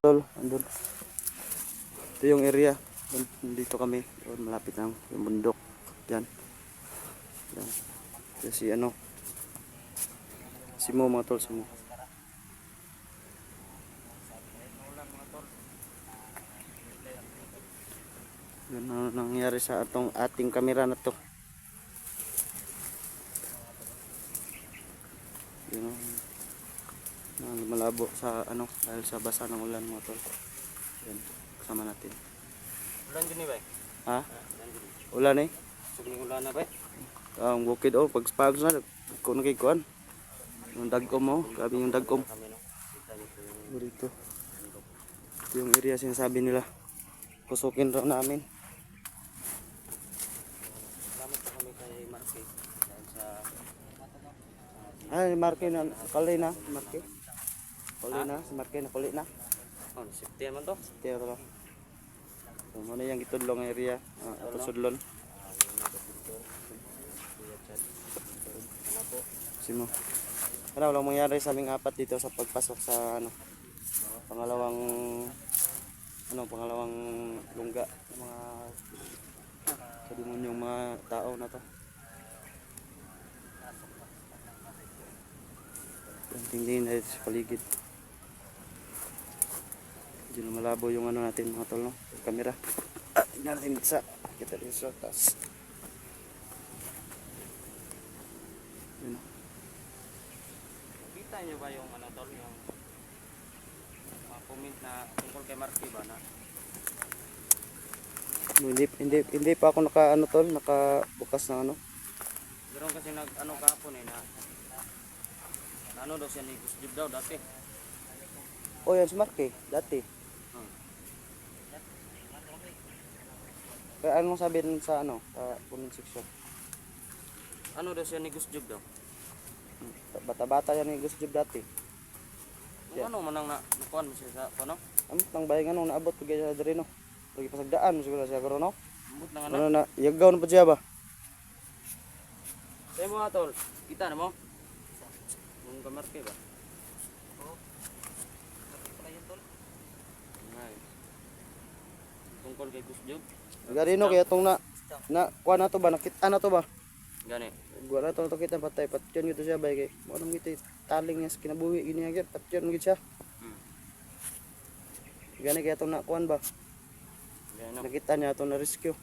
Tol, andun. Ito yung area. Dito kami. Malapit lang yung bundok. Yan. Yan. Kasi ano. Simo mga tol. Simo. Yan ang nangyari sa ating kamera na to. Yan ang malabo sa ano. Dahil sa basa ng ulan mga tol. Yan. Kasama natin. Ulan din ba? Ha? Ulan eh. Sugning ulan na ba? Ang bukid oh. Pag na. Kung nakikuan. Yung dagkom mo. Grabe yung dagkom. Dito. Ito yung area sinasabi nila. Pusukin raw namin. Salamat po kami kay Marky. Dahil sa... Ay, Marky na. Kali na. Marky. Kali na. Si Marky na. Kali na. Oh, safety naman to. Tiyo to. So, ano yung gitudlong area. Pusudlon. Simo. Ano, walang mangyari sa aming apat dito sa pagpasok sa ano. Pangalawang lungga ng mga sa demonyong mga tao na to. Tingin na sa paligid. Hindi na malabo yung ano natin mga tol, no? Kamera. Tingnan natin sa kita rin sa taas. Yun. Kita niyo ba yung ano tol, yung mga comment na tungkol kay Marky ba na? Hindi pa ako naka ano tol, nakabukas ng ano. Meron kasi nag ano kahapon na ano daw siya ni Gus Jib daw dati. Oh, yan si Marky, dati. Kaya anong sabi nun sa ano, sa comment section? Ano daw siya ni Gus Jib daw? Bata-bata yan ni Gus Jib dati. Yeah. Ano manang nakuan mo siya sa ano? Nang bahay nga nung naabot pag sa diri no. Lagi pasagdaan siguro siya karon no. Ambot na Ano na, yagaw na pa siya ba? Say mo tol, kita na mo? Mong kay Marky ba? Oo. Pala yun tol. Nice. Tungkol kay Gus Jib? Gari no kaya tong na kuha na to ba nakita na to ba? Gani. Gua na to kita patay patyon gito siya bay kay mo nang gito taling niya sa kinabuhi gini agad patyon gito siya. Gani kaya tong nakuan ba? Gani. Nakita niya to na rescue.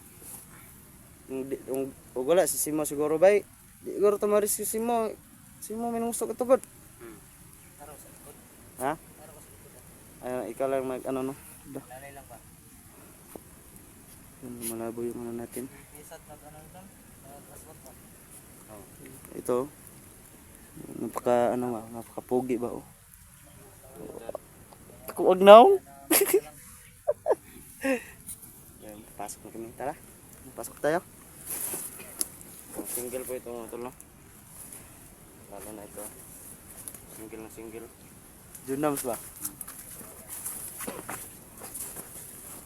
Yung wala si Simo siguro bay. Di siguro to ma-rescue Simo. Simo minusok ito gud. Ha? Ay ikaw lang mag ano no. Lalay lang pa. Malabo yung ano natin. Isat na ano lang. Aswat pa. Oh. Ito. Napakapugi ba oh. Ako agnaw. Yan, pasok na kami. Tara. Pasok tayo. Single po ito mga tol no. Lalo na ito. Single na single. Junams ba?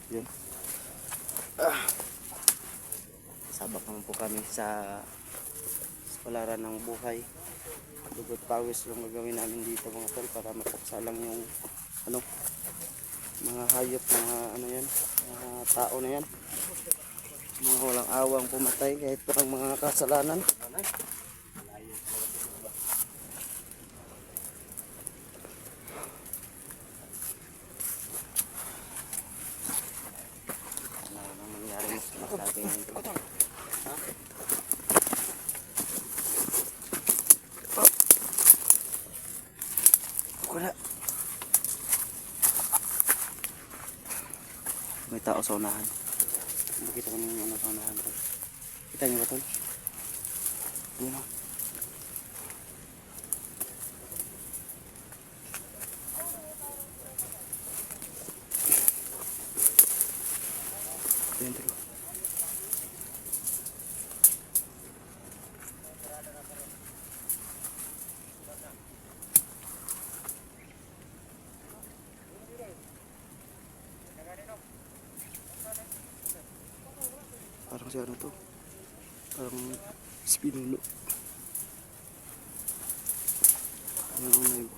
Yan. Sabak naman po kami sa palaran ng buhay. Dugot pawis yung gagawin namin dito mga tol para mapagsalang yung ano mga hayop, mga ano yan, mga tao na yan, mga walang awang pumatay kahit parang mga kasalanan. Ano nangyari mo sa akin ito? Ha? Wala. May tao sa unahan. Makita kami yung ano sa unahan. Kita niyo ba ito? Yun o. Ayan ito. Parang si ano to. Parang spinulo.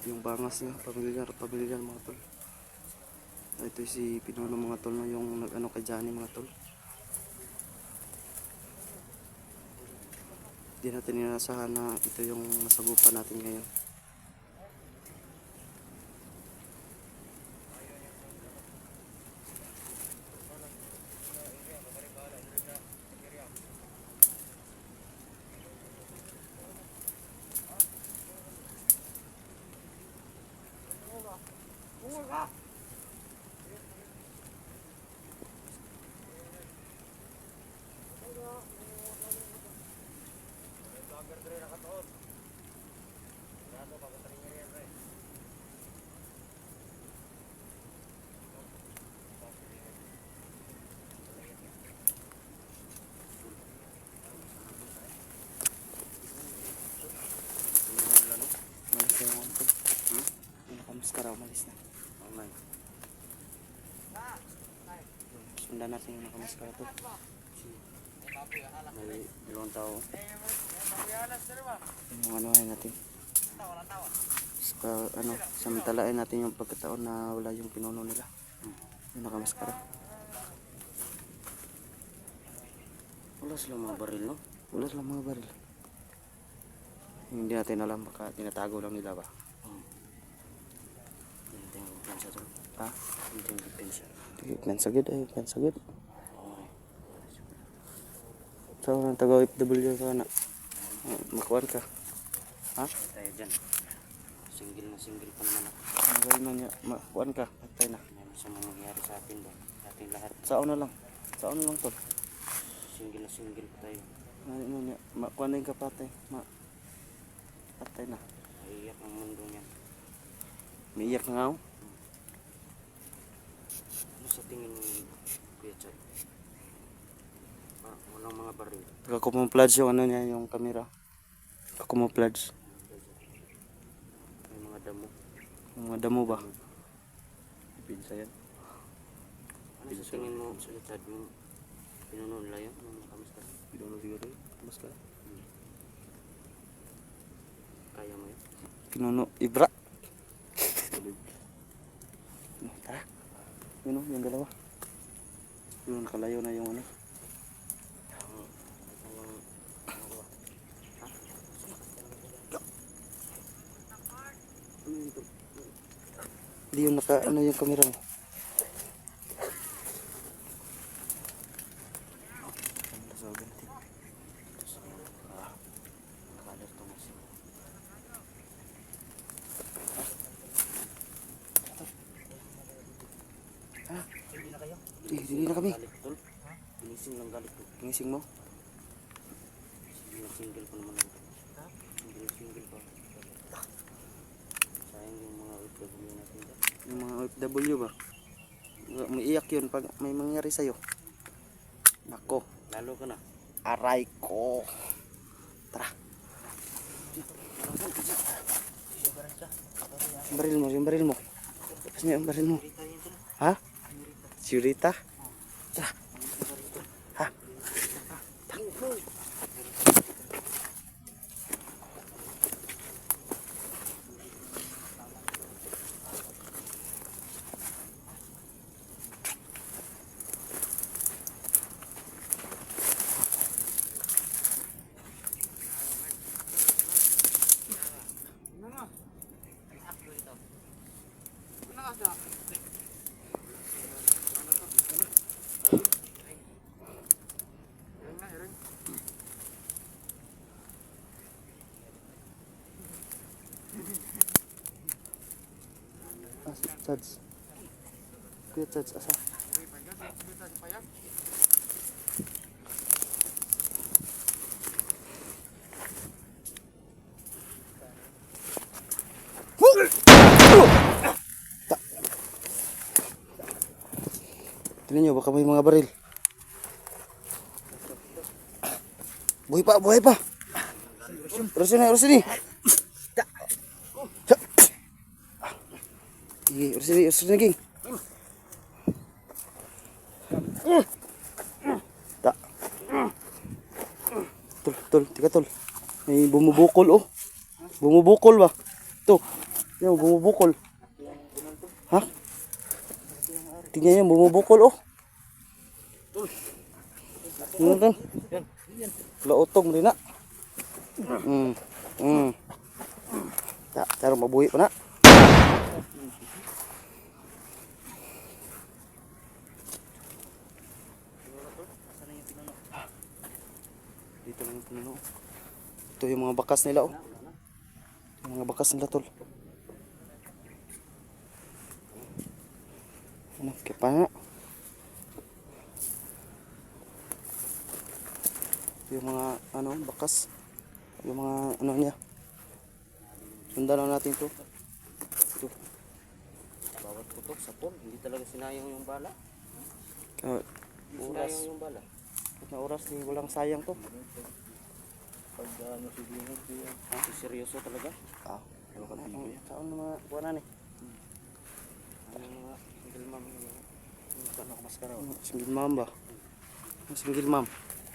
Yung bangas niya, pabiligan mga tol. Ito si Pinuno mga tol, no, yung nag-ano kay Johnny mga tol. Hindi natin inasahan na ito yung masagupan natin ngayon. Malis na yung tol. Yung nakamaskara, malis na. Aman. Sundan natin yung nakamaskara tol. May dalawang tao. Yung ano natin. Ano, samantalain natin yung pagkataon na wala yung Pinuno nila. Yung nakamaskara. Wala silang mga baril, no? Wala silang mga baril. Hindi natin alam, baka tinatago lang nila ba. Hindi yung depensa to. Ha? Hindi yung depensa. Pansagid ay, pansagid. Okay. So, ang taga-OFW sana. Makuhan ka. Ha? Tayo dyan. Single pa naman ako. Makuhan na niya. Makuhan ka. Patay na. May masama mangyayari sa atin doon. Sa ating lahat. Saan na lang. Saan na lang to. Single pa tayo. Ano niya. Makuhan na yung kapatay. Patay na. Naiiyak ang mundo niyan. May iyak nga ako. Ano sa tingin mo, Kuya Chad? Walang mga baril. Taga-camouflage yung ano niya, yung camera. Camouflage. May mga damo. Yung mga damo ba? Pinsa yan. Ano sa tingin mo, Kuya Chad, yung Pinuno nila yun? Ano kamusta? Pinuno siguro yun. Mas ka. Kaya mo yun? Pinuno. Ibra. Tara. Yun o, yung dalawa. Yun, nakalayo na yung ano. Hindi yung naka, ano yung camera mo. Nakalerto na siya. Hindi na kami. Galit tol. Ginising lang galit ko. Gingising mo. Single pa naman ako. Single pa. Sayang yung mga OFW natin dyan. Yung mga OFW ba? May iyak yun pag may mangyari sa'yo. Nako. Lalo ka na. Aray ko. Tara. Yung baril mo, yung baril mo. Kasi yung baril mo. Ha? Surita? Tara. Ha? Chads. Kuya Chads, asa? Tingnan nyo, baka may mga baril. Buhay pa, buhay pa. Rosini. Rosini, King. Tak. Tol, tika tol. May bumubukol oh. Bumubukol ba? Tuh. Yan, bumubukol. Ha? Tingnan niyo, bumubukol oh. Ano tol? Lautong rin na. Cara mabuhi pa na. Dito lang yung pinuno. Ito yung mga bakas nila oh. Yung mga bakas nila tol. Ano, kaya pa nga. Yung mga ano, bakas. Yung mga ano niya. Sundan lang natin to. Ito. Bawat putok sa pool, hindi talaga sinayang yung bala. Oras. Sinayang yung bala. Na oras di walang sayang to. Pag ano siguro siya. Seryoso talaga. Ah, ano ka na? Saan na mga buwan na ni? Ano mga single mom yung ano ko maskara. Single mom ba? Single mom.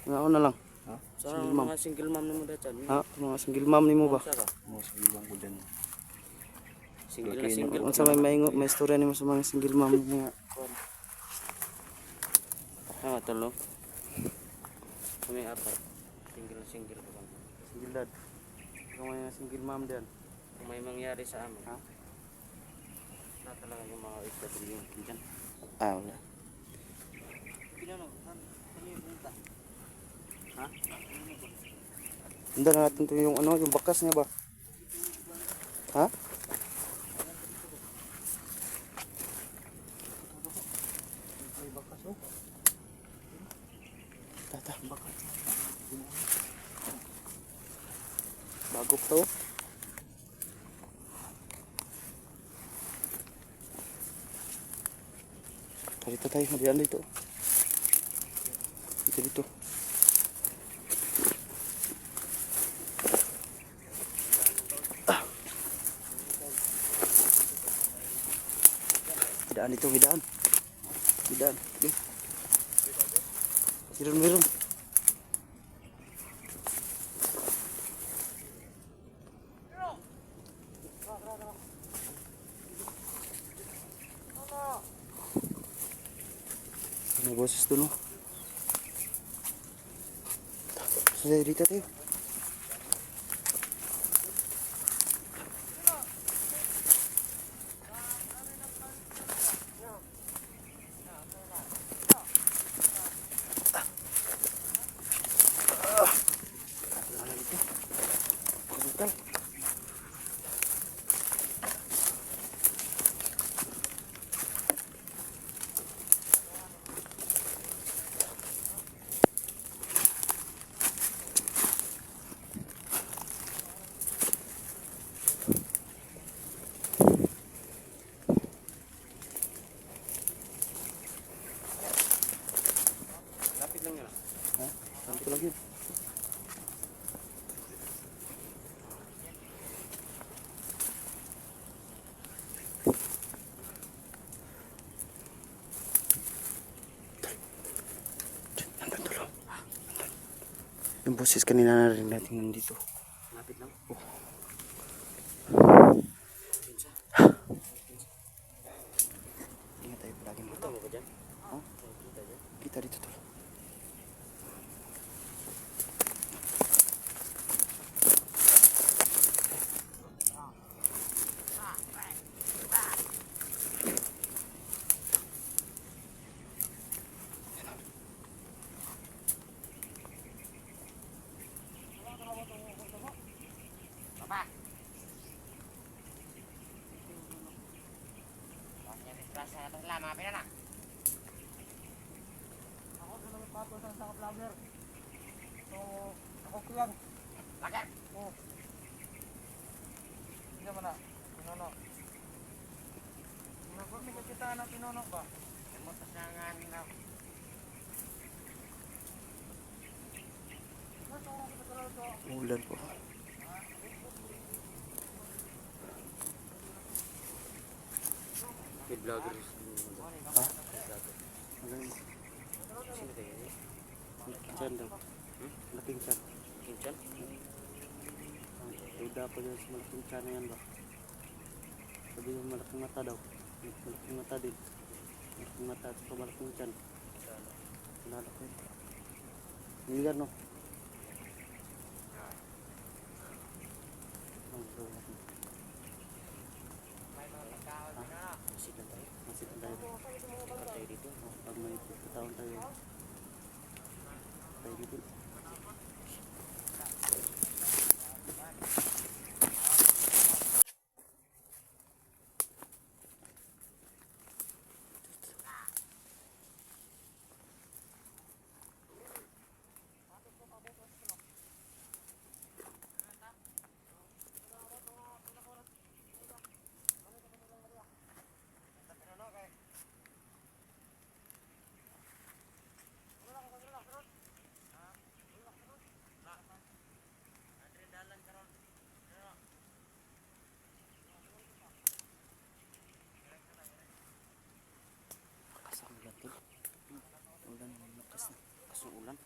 Ano na lang? Ha? Sa Single mom. mga single mom na mo datan. Ha? Mga single mom ni mo ba? Mga single mom ko din. Single na single. Kung sa may istorya ni mo sa mga single mom nga. Ah, tolo. Kami apat. Single na single ko lang. Single dad. Kung may single mom din. Kung may mangyari sa amin. Ha? Na talaga yung mga OFW yung dyan. Ah, wala. Pinano? Ano yung punta? Ha? Sundan na natin to yung ano, yung bakas niya ba? Ha? Tata, bakas. Bagok to. Dito tayo, madiyan dito. Dito. Hidaan dito, hidaan. Hidaan. Okay. Meron. May boses doon, no? So, dito tayo. Lapit lang yun. Ha? Saan ko lang yun? Nandun tulo. Yung boses kanina narinig natin nandito. Lapit lang. Oh. Ingat tayo palagi mga Kita mo ba dyan? Ha? Kita dyan? Kita dito tulo. Ulan po. May vloggers. Ha? Sino kayo yun? Chan daw. Malaking chan. Kinchan? Duda po dyan sa malaking chan na yan ba? Sabi yung malaking mata daw. Malaking mata din. Yung mata at kamalak mo dyan. Nalak ko yun. Miligar no? Ang bro natin. Masid lang tayo. Masid lang tayo. Patay dito. Pag may pagkataon tayo. Tayo dito. Kasang ulan to. Ulan malakas na. Kasang ulan.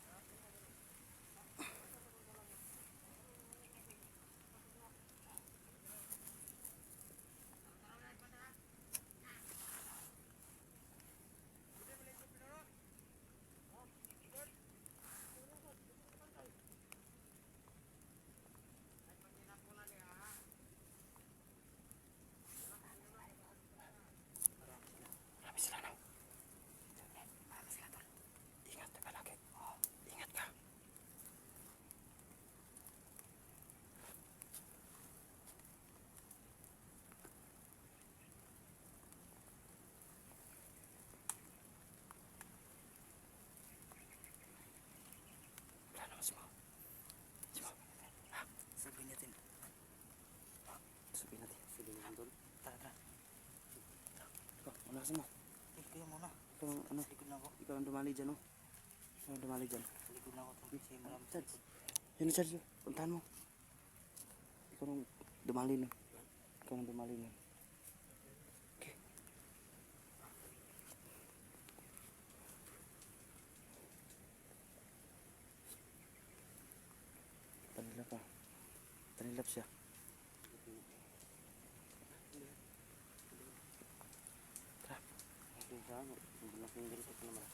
Marami sila no. Marami sila tol. Ingat ka lagi. Ingat ka. Wala naman si Mo. Si Mo. Ha? Sabihin natin. Sabihin natin. Sabihin natin tol. Tara, tara. Ikaw, wala si Mo. Kayo muna. Ikaw ang ano? Likod na ako. Ikaw ang dumali dyan, no? Ikaw ang dumali dyan. Likod na ako. Kasi marami. Charles. Yun, Charles. Puntahan mo. Ikaw ang dumali nun. Ikaw ang dumali nun. Okay. Tanilap pa. Tanilap siya. Tara. Okay, sa ano? Malaking galit ako naman.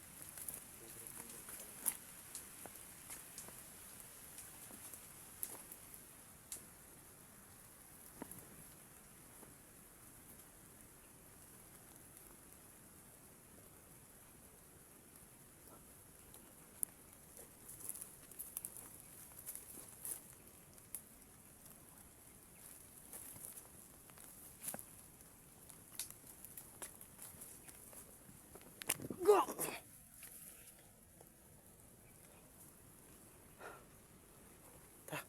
Go! Tara.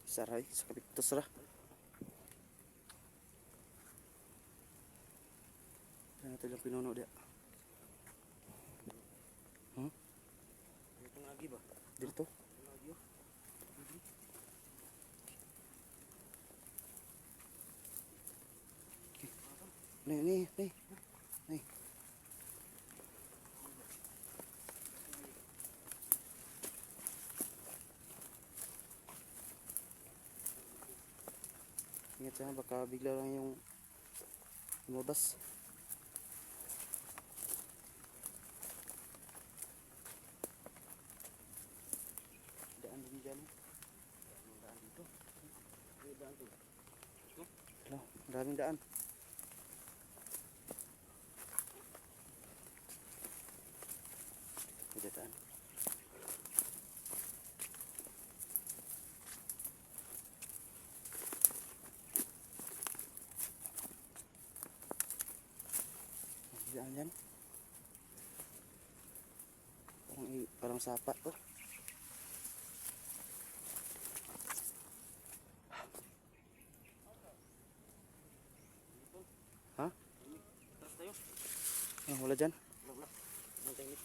Saray, sa kapito sara. Yan natin yung pinuno dia. Itong agi ba? Dito. Itong agi oh. Nih. Ingat sana baka bigla lang yung lumabas. Daan din dyan. Daan dito. May daan to. Hello, maraming daan. May daan. May daan dyan. Parang sapa to. Ha? Taas tayo. Wala dyan. Wala. Ang technique.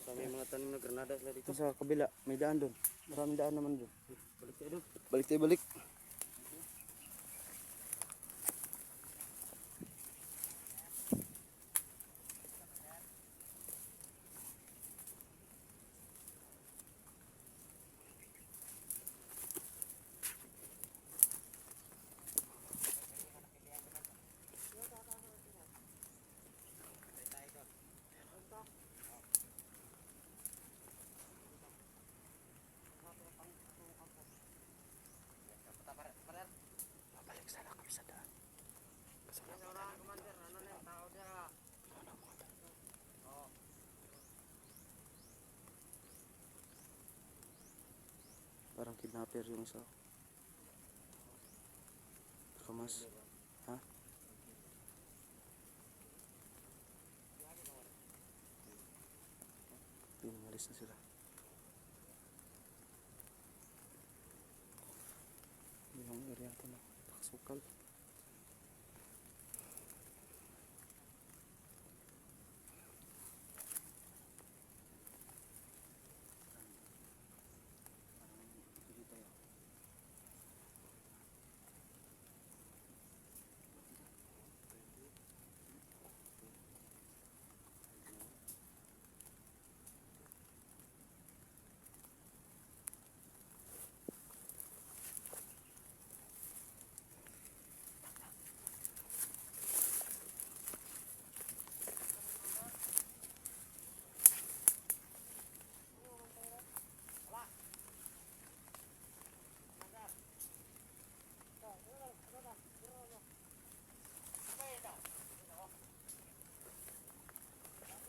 Sa may mga tanim na granada sila dito. Sa kabila, may daan doon. Maraming daan naman doon. Balik tayo doon. Balik tayo, balik. Parang kidnapper yung isa. Kamas. Ha? Umalis na sila. Yung area ito na pakasukal.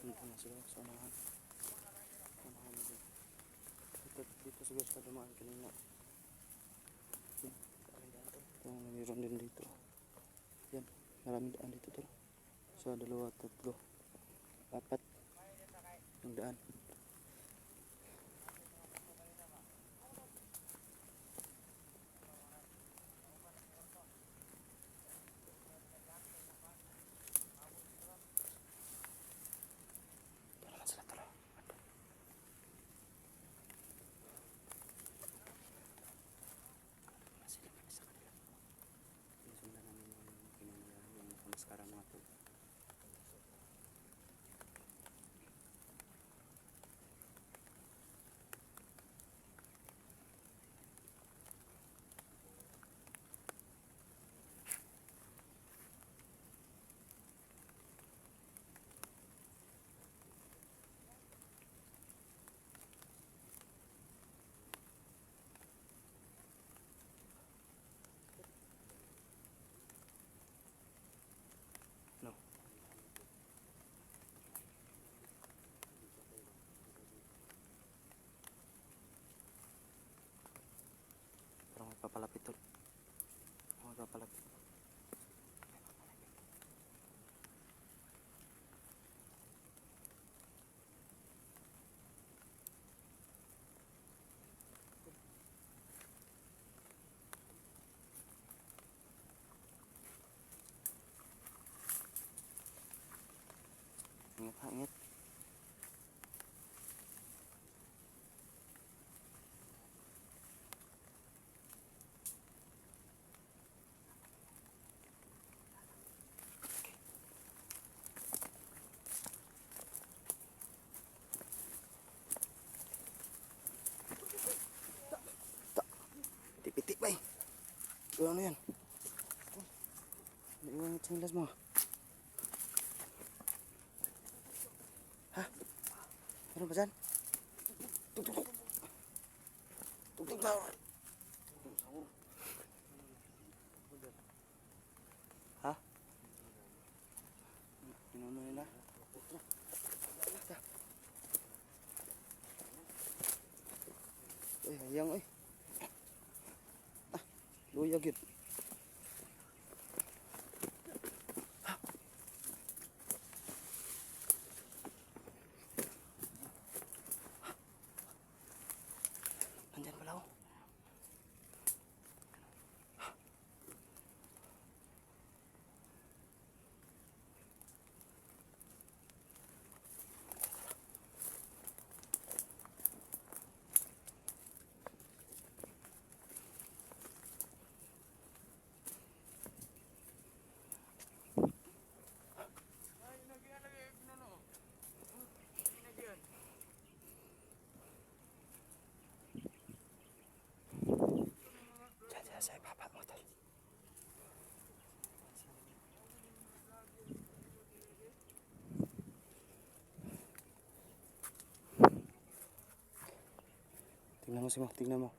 Dito na sila sa unahan. Unahan na sila. Dito siguro sa dumaan kanina. Ito, mayroon din dito. Yan, maraming daan dito to. So, 2, 3, 4 yung daan. Ito naman sila talo. Sila kami sa kanila. Sundan namin yung pinanala yung nakamaskara mga po. No. Parang may papalapit to. May papalapit. Ingat ha, ingat. Piti-piti ba eh. Ano yan? Naiwan yung tsinelas mo. Ha? Ano ba dyan? Tuk-tuk-tuk. Tuk-tuk na. Ha? Pinuno nila. Uy, hayang uy. Luya gid. Nandyan pala oh. Diyan sa baba mo tol. Tingnan mo si Mo, tingnan mo.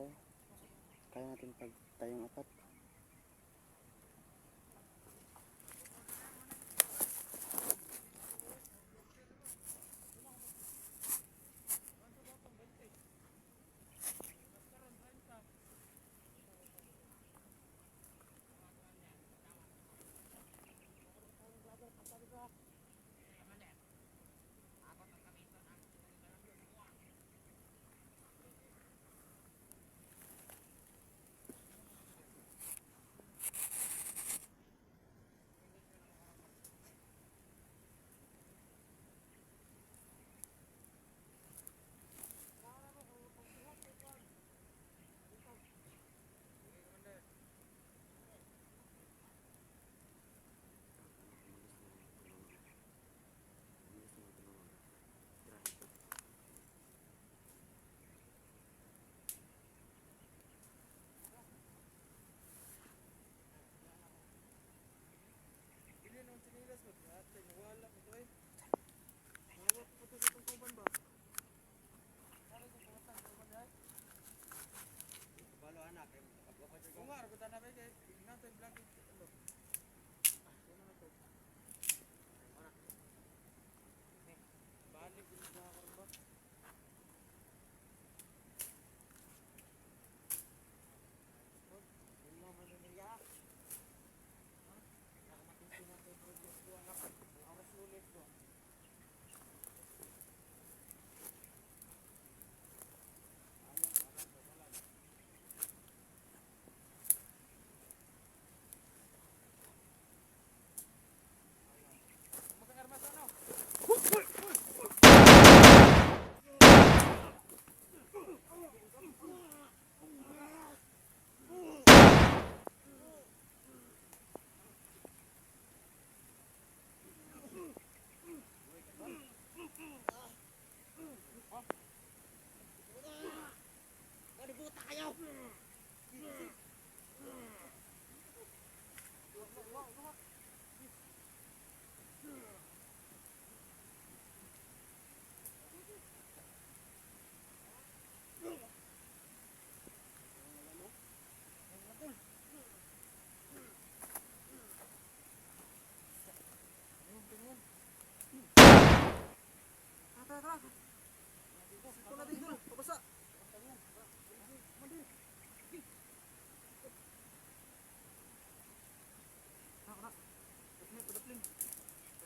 tayo. Kaya natin pag tayong apat.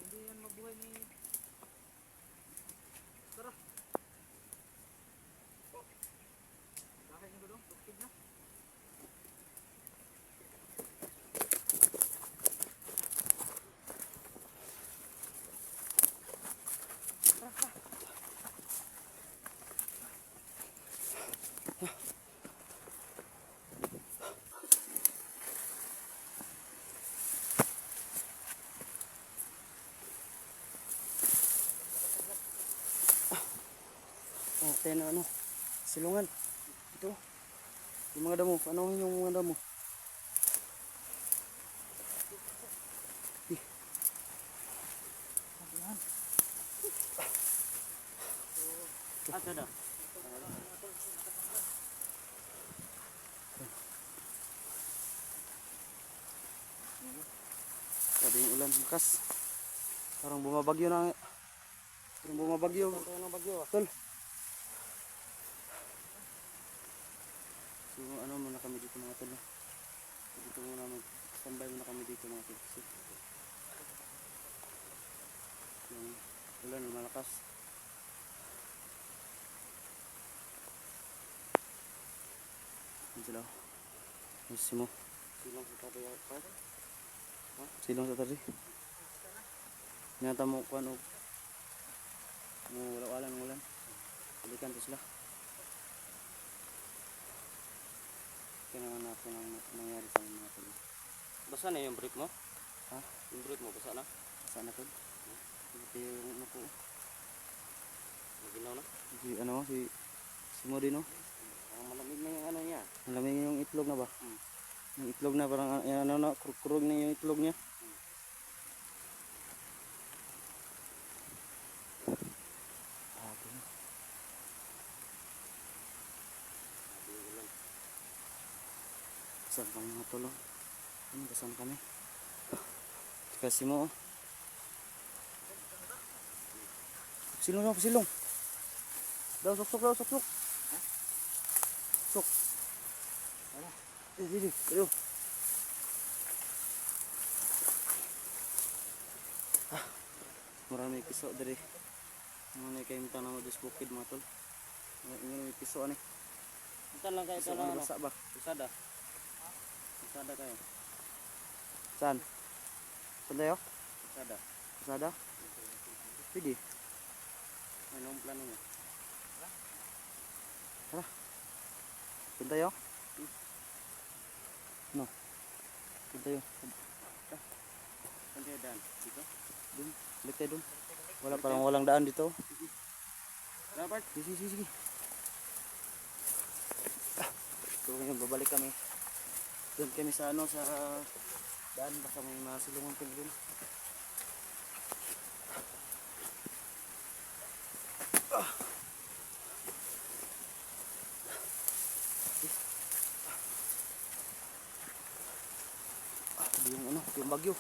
Hindi yan mabuhay ni... Tara. Bakit nyo doon? Tukid na. Oh, tayo na ano. Silungan. Ito. Yung mga damo. Ano yung mga damo? Asa na? Sabi yung ulan. Bukas. Parang bumabagyo na. Parang bumabagyo. Ano bagyo? Tol. So ano muna kami dito mga tol. Dito muna mag-standby muna kami dito mga tol. Kasi yung ulan na malakas. Yan sila. Massimo. Silang sa tabi pa? Silong sa tari. Nyata mo kung ano. Wala-wala ng ulan. Balikan to sila. Kailangan natin ang nangyari sa mga tol. Basa na yung brief mo? Ha? Yung brief mo, basa na? Saan na tol? Ito yung ano ko. Maginaw na? Si ano si Modino. Ang malamig na yung ano niya. Malamig yung itlog na ba? Hmm. Yung itlog na parang yan, ano na kurog na yung itlog niya. Sabi yung ulan. Saan kami mga tol? Ano ba saan kami? Kasi mo oh. Silong na, silong. Daw, sok, daw, sok. Sok. Dili, ayo. Marami piso dari. Ano kayo yung tanong mo dis bukid mga tol. May piso ani. Ito lang kayo Piso ito ano lang. basa ba? Usada. Usada kayo. Saan? Saan tayo? Usada. Sada? Pwede. Anong plano mo? Saan tayo? No. Saan tayo? Saan kayo daan? Dito? Dun. Balik tayo dun. Parang walang daan dito. Dapat? Sige. So ngayon babalik kami. Doon kami sa ano sa daan baka may masilungan kami dun. Yung bagyo.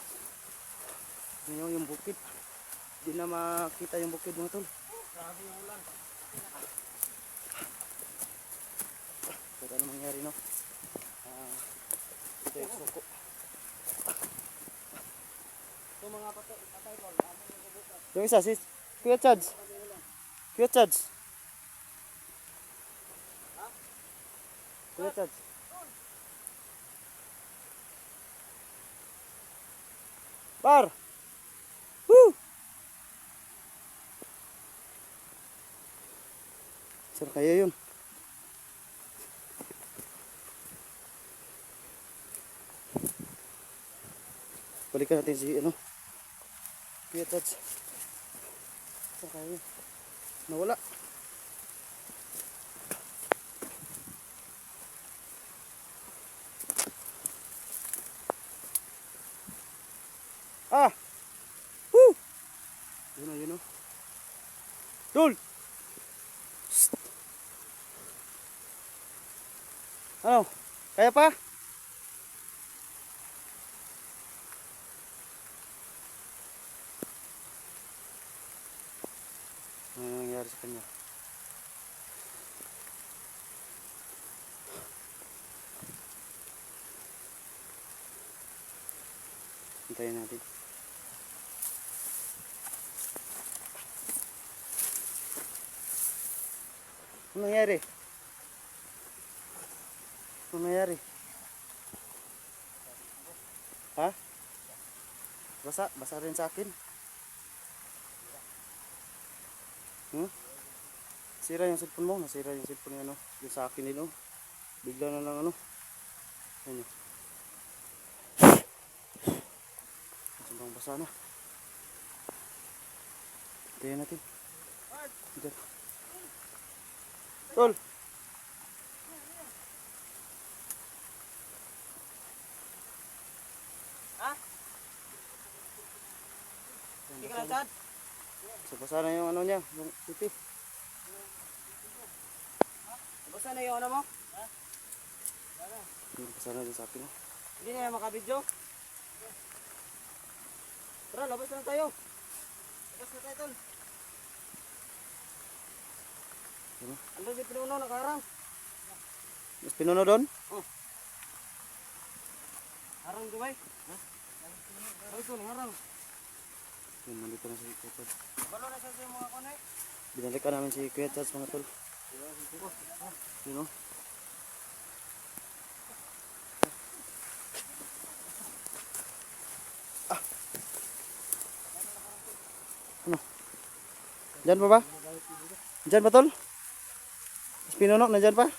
Ngayon yung bukid. Hindi na makita yung bukid mga tol. Grabe yung ulan. Pero ano mangyari no? Ito yung suko. Ito mga patay ko. Yung isa si Kuya Chads. Kuya Chads. Kuya Chads. Par! Woo! Saan kaya yun? Balikan natin si ano. Kuya Chads. Saan kaya yun? Nawala. Ah! Woo! Yun o. Dul! Shhh! Ano? Kaya pa? Ano nangyari sa kanya? Hintayin natin. Ano nangyari? Ano nangyari? Ha? Basa rin sa akin. Sira yung cellphone mo, nasira yung cellphone niya, ano, yung sa akin din, oh. Bigla na lang, ano. Ano. Sobrang basa na. Hintayin natin. Hintayin. Tol! Ha? Hindi ka lang dad? So, basa na yung ano niya, yung pipi. Basta na yung ano mo? Basa na din sa akin, oh. Hindi na yung makabidyo? Tara, labas na tayo. Labas na tayo, tol. Ano? Andun si Pinuno, nakaharang. Mas pinuno doon? Harang Dubai. Ha? Harang ito, harang. Yun, nandito na si Kuya Chads. Balo na sa mga kone. Binalikan namin si Kuya Chads, mga tol. Yun, oh. Ano? Diyan pa ba? Diyan ba tol? Mas pinuno, nandyan pa?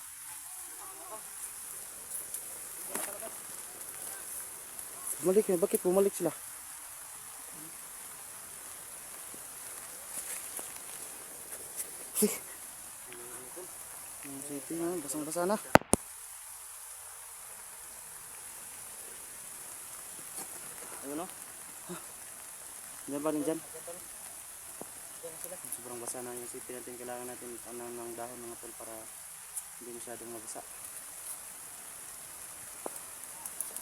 Bumalik na, bakit bumalik sila? Yung city na, basang-basa na. Ayun o. Diyan ba rin dyan? Sobrang basa na yung city natin. Kailangan natin tanang ng dahon mga tol para hindi masyadong mabasa.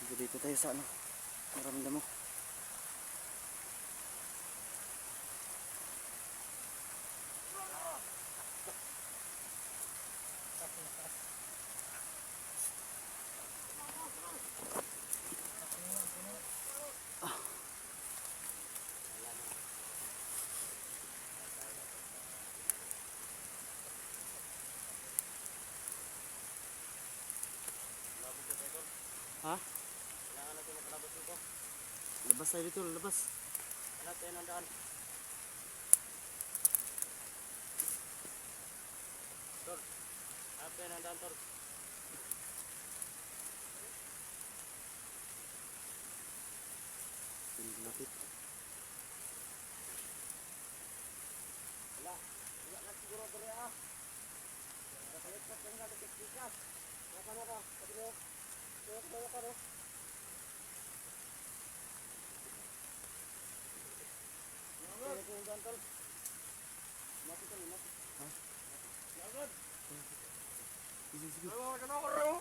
So, dito tayo sa ano. Maramdam mo. Ha? Kailangan natin makalabas dito. Labas tayo dito, labas. Hanap tayo ng daan. Tol, hanap tayo ng daan, tol. Lapit. Wala na siguro dali ah. Nakalit pa nga natin kikas. Naka na ka, sabi mo. Kaya ka no. Kaya ko yung daan, tol. Mati ka rin, mati. Ha? Lagod! Sige, sige. Ano ko rin?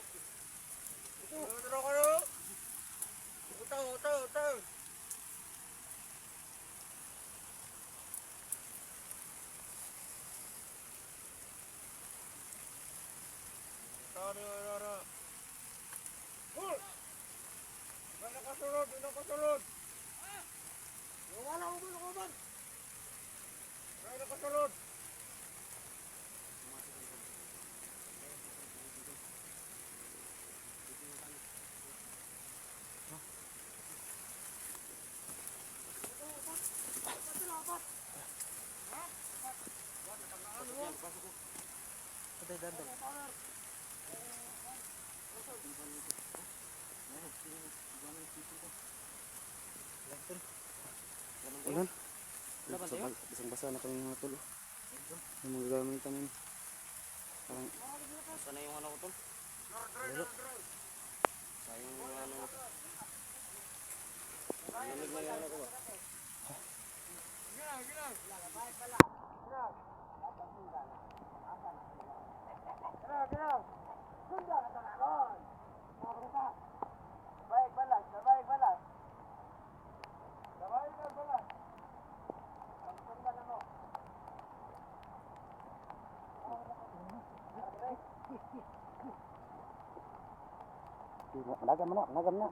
Ano ko rin? Utaw. Tara. Hul! May nakasunod. Wala ko ba? May nakasunod. Patay, dandal. Ulan. Laban tayo? Isang basa na kami mga tulo. Yung mga gamit namin. Parang Sana yung ano ko, tol? lalo. Sayang yung ano. Lamig na yung ano ko ba? Nagam na.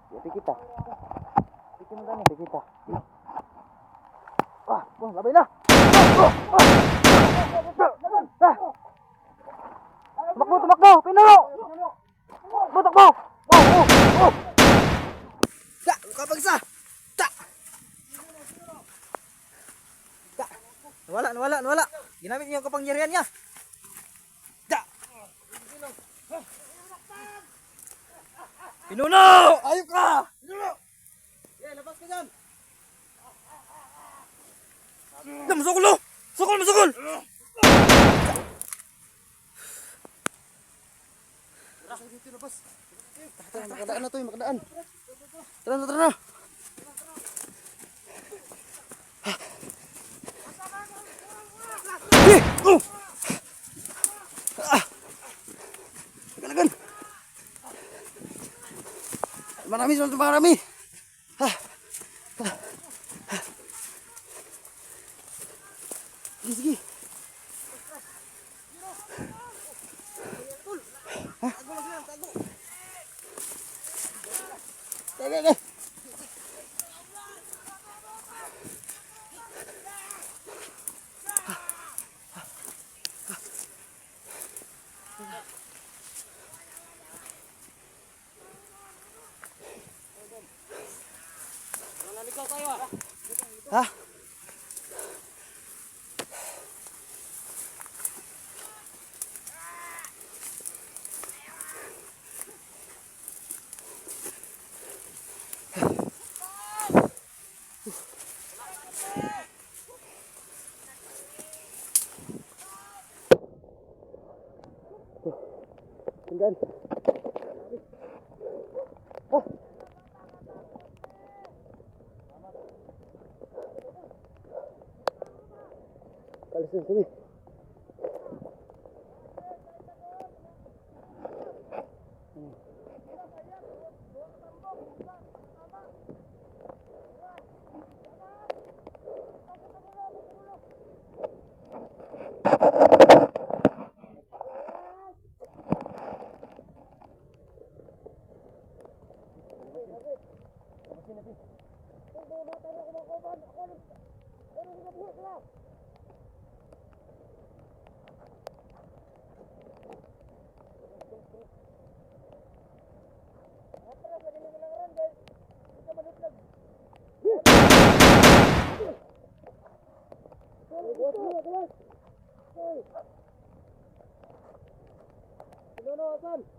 Pikit kita. Ah, bung, labay na. Tumakbo, pinuno. Tumakbo. Ta, kapag isa. Ta. Nawala. Ginamit niyo yung kapangyarihan niya. Ta. Pinuno! Ayok ka! Pinuno! Eh, labas ka dyan! Masukol lo! Masukol! Makadaan na to, makadaan. Tara na. Lagan. Marami. Sige. Tago. Nanaligaw tayo ah. Ha? Tandaan. Kalisin sini. Ano, Asan?